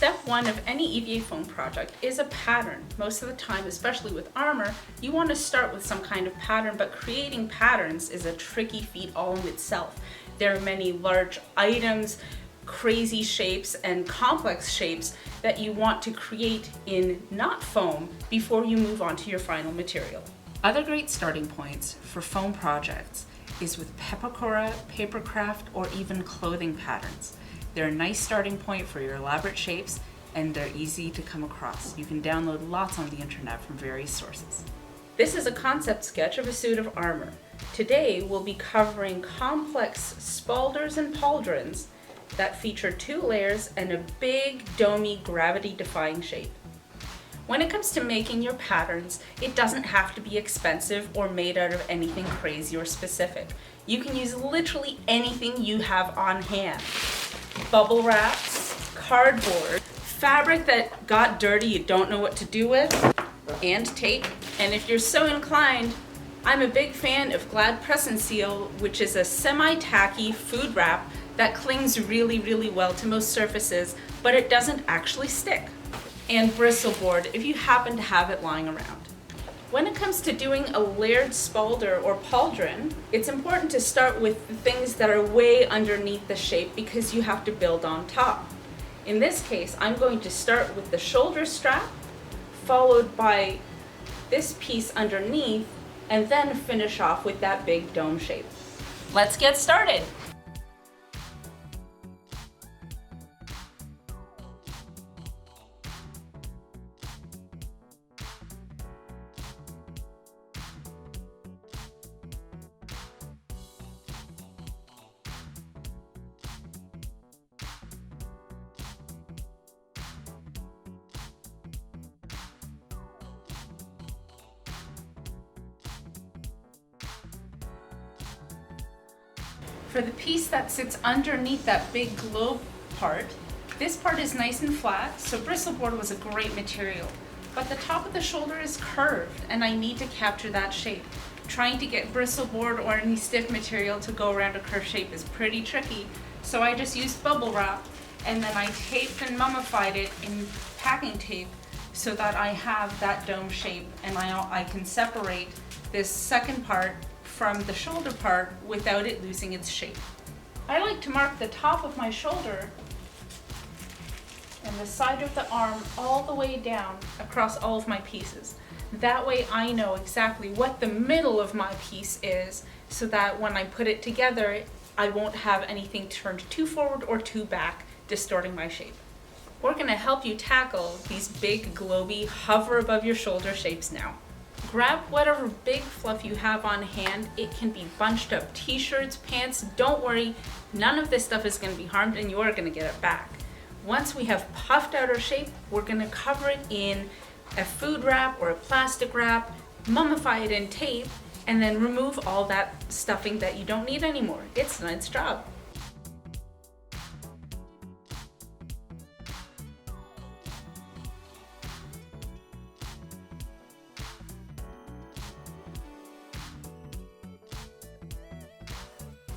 Step one of any EVA foam project is a pattern. Most of the time, especially with armor, you want to start with some kind of pattern, but creating patterns is a tricky feat all in itself. There are many large items, crazy shapes, and complex shapes that you want to create in not foam before you move on to your final material. Other great starting points for foam projects is with pepakura, papercraft, or even clothing patterns. They're a nice starting point for your elaborate shapes, and they're easy to come across. You can download lots on the internet from various sources. This is a concept sketch of a suit of armor. Today we'll be covering complex spalders and pauldrons that feature 2 layers and a big, domey, gravity-defying shape. When it comes to making your patterns, it doesn't have to be expensive or made out of anything crazy or specific. You can use literally anything you have on hand. Bubble wraps, cardboard, fabric that got dirty you don't know what to do with, and tape. And if you're so inclined, I'm a big fan of Glad Press and Seal, which is a semi-tacky food wrap that clings really, really well to most surfaces, but it doesn't actually stick. And bristle board, if you happen to have it lying around. When it comes to doing a layered spalder or pauldron, it's important to start with the things that are way underneath the shape because you have to build on top. In this case, I'm going to start with the shoulder strap, followed by this piece underneath, and then finish off with that big dome shape. Let's get started. For the piece that sits underneath that big globe part, this part is nice and flat, so bristleboard was a great material. But the top of the shoulder is curved, and I need to capture that shape. Trying to get bristleboard or any stiff material to go around a curved shape is pretty tricky, so I just used bubble wrap, and then I taped and mummified it in packing tape so that I have that dome shape, and I can separate this second part from the shoulder part without it losing its shape. I like to mark the top of my shoulder and the side of the arm all the way down across all of my pieces. That way I know exactly what the middle of my piece is, so that when I put it together, I won't have anything turned too forward or too back, distorting my shape. We're gonna help you tackle these big, globy, hover above your shoulder shapes now. Grab whatever big fluff you have on hand. It can be bunched up t-shirts, pants. Don't worry, none of this stuff is going to be harmed and you are going to get it back. Once we have puffed out our shape, we're going to cover it in a food wrap or a plastic wrap, mummify it in tape, and then remove all that stuffing that you don't need anymore. It's done its job.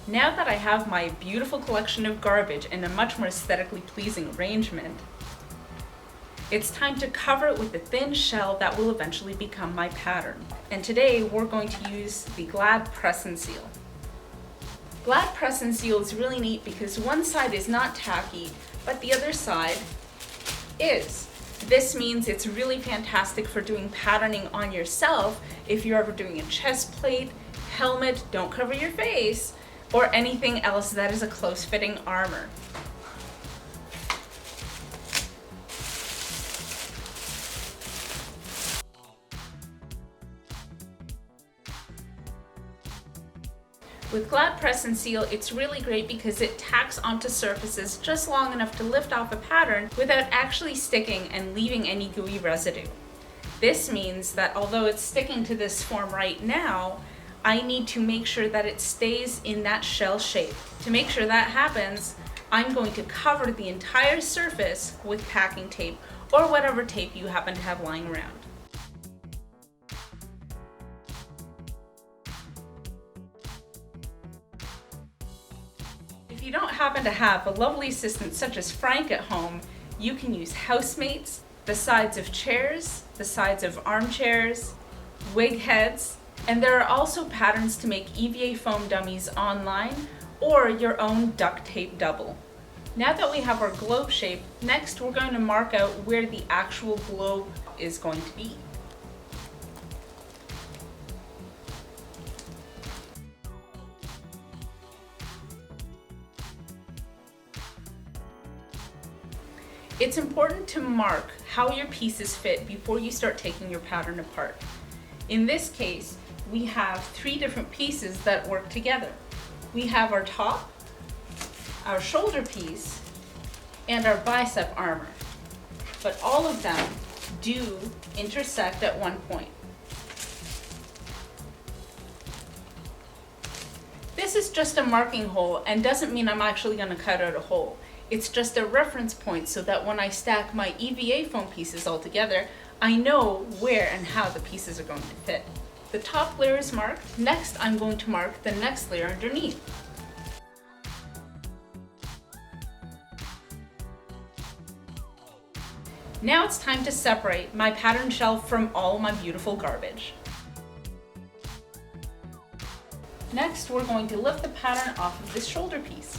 Now that I have my beautiful collection of garbage in a much more aesthetically pleasing arrangement, it's time to cover it with the thin shell that will eventually become my pattern. And today we're going to use the Glad Press and Seal. Glad Press and Seal is really neat because one side is not tacky, but the other side is. This means it's really fantastic for doing patterning on yourself if you're ever doing a chest plate, helmet, don't cover your face, or anything else that is a close-fitting armor. With Glad Press and Seal, it's really great because it tacks onto surfaces just long enough to lift off a pattern without actually sticking and leaving any gooey residue. This means that although it's sticking to this form right now, I need to make sure that it stays in that shell shape. To make sure that happens, I'm going to cover the entire surface with packing tape or whatever tape you happen to have lying around. If you don't happen to have a lovely assistant such as Frank at home, You can use housemates, the sides of chairs, the sides of armchairs, wig heads, and there are also patterns to make EVA foam dummies online or your own duct tape double. Now that we have our globe shape, next we're going to mark out where the actual globe is going to be. It's important to mark how your pieces fit before you start taking your pattern apart. In this case, we have 3 different pieces that work together. We have our top, our shoulder piece, and our bicep armor. But all of them do intersect at one point. This is just a marking hole and doesn't mean I'm actually going to cut out a hole. It's just a reference point so that when I stack my EVA foam pieces all together, I know where and how the pieces are going to fit. The top layer is marked. Next, I'm going to mark the next layer underneath. Now it's time to separate my pattern shelf from all my beautiful garbage. Next, we're going to lift the pattern off of this shoulder piece.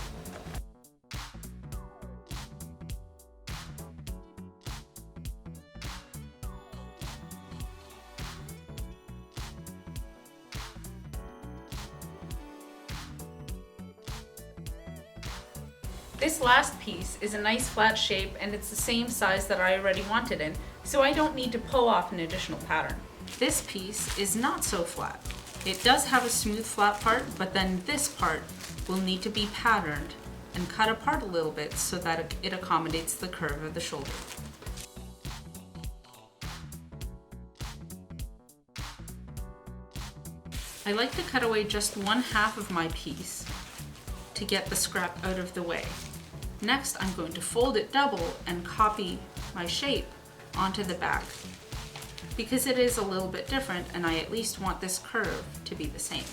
This last piece is a nice flat shape and it's the same size that I already wanted in, so I don't need to pull off an additional pattern. This piece is not so flat. It does have a smooth flat part, but then this part will need to be patterned and cut apart a little bit so that it accommodates the curve of the shoulder. I like to cut away just 1/2 of my piece to get the scrap out of the way. Next, I'm going to fold it double and copy my shape onto the back because it is a little bit different and I at least want this curve to be the same.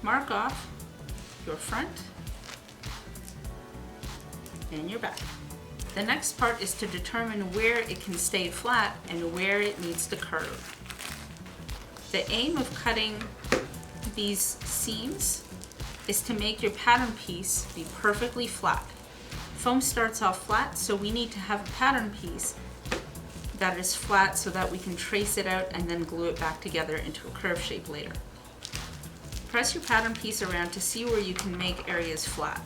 Mark off your front and your back. The next part is to determine where it can stay flat and where it needs to curve. The aim of cutting these seams is to make your pattern piece be perfectly flat. Foam starts off flat, so we need to have a pattern piece that is flat so that we can trace it out and then glue it back together into a curved shape later. Press your pattern piece around to see where you can make areas flat.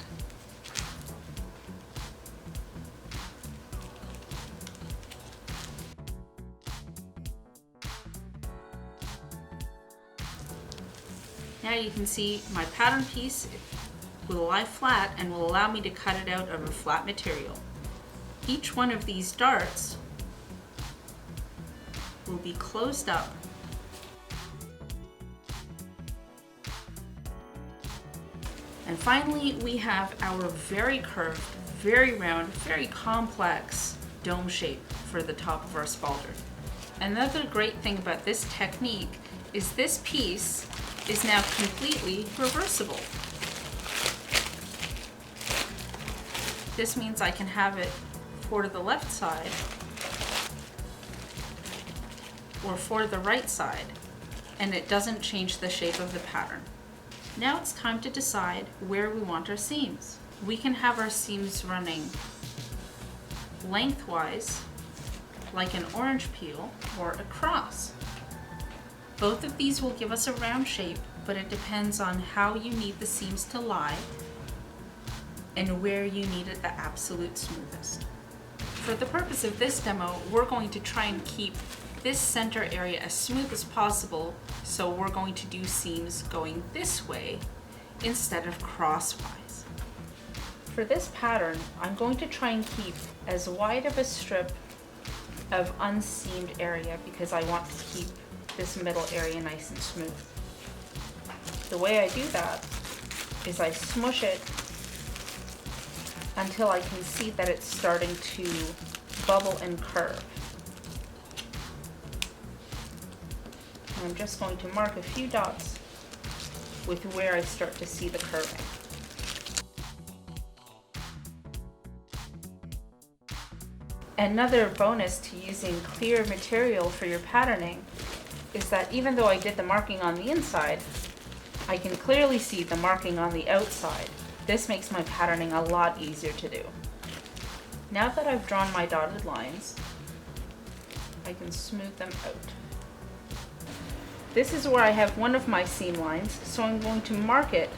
Now you can see my pattern piece will lie flat and will allow me to cut it out of a flat material. Each one of these darts will be closed up and finally we have our very curved, very round, very complex dome shape for the top of our spalding. Another great thing about this technique is this piece is now completely reversible. This means I can have it for the left side or for the right side, and it doesn't change the shape of the pattern. Now it's time to decide where we want our seams. We can have our seams running lengthwise, like an orange peel, or across. Both of these will give us a round shape, but it depends on how you need the seams to lie and where you need it the absolute smoothest. For the purpose of this demo, we're going to try and keep this center area as smooth as possible, so we're going to do seams going this way instead of crosswise. For this pattern, I'm going to try and keep as wide of a strip of unseamed area because I want to keep this middle area nice and smooth. The way I do that is I smush it until I can see that it's starting to bubble and curve. I'm just going to mark a few dots with where I start to see the curving. Another bonus to using clear material for your patterning is that even though I did the marking on the inside, I can clearly see the marking on the outside. This makes my patterning a lot easier to do. Now that I've drawn my dotted lines, I can smooth them out. This is where I have one of my seam lines, so I'm going to mark it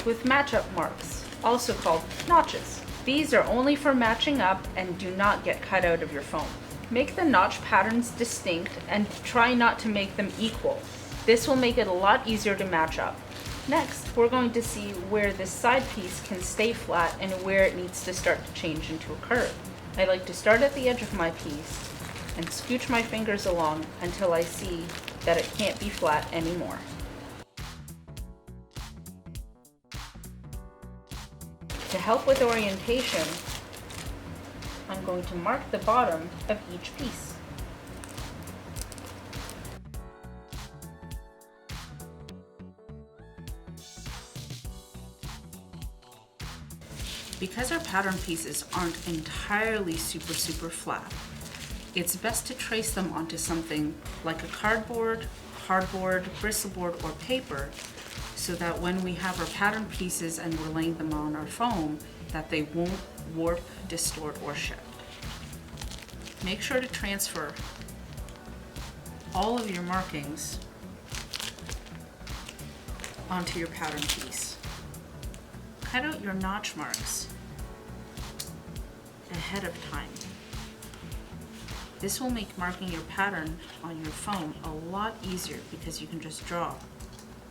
with match-up marks, also called notches. These are only for matching up and do not get cut out of your foam. Make the notch patterns distinct and try not to make them equal. This will make it a lot easier to match up. Next, we're going to see where this side piece can stay flat and where it needs to start to change into a curve. I like to start at the edge of my piece and scooch my fingers along until I see that it can't be flat anymore. To help with orientation, I'm going to mark the bottom of each piece. Because our pattern pieces aren't entirely super flat, it's best to trace them onto something like a cardboard, bristboard, or paper, so that when we have our pattern pieces and we're laying them on our foam, that they won't warp, distort, or shift. Make sure to transfer all of your markings onto your pattern piece. Cut out your notch marks ahead of time. This will make marking your pattern on your foam a lot easier because you can just draw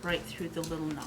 right through the little notch.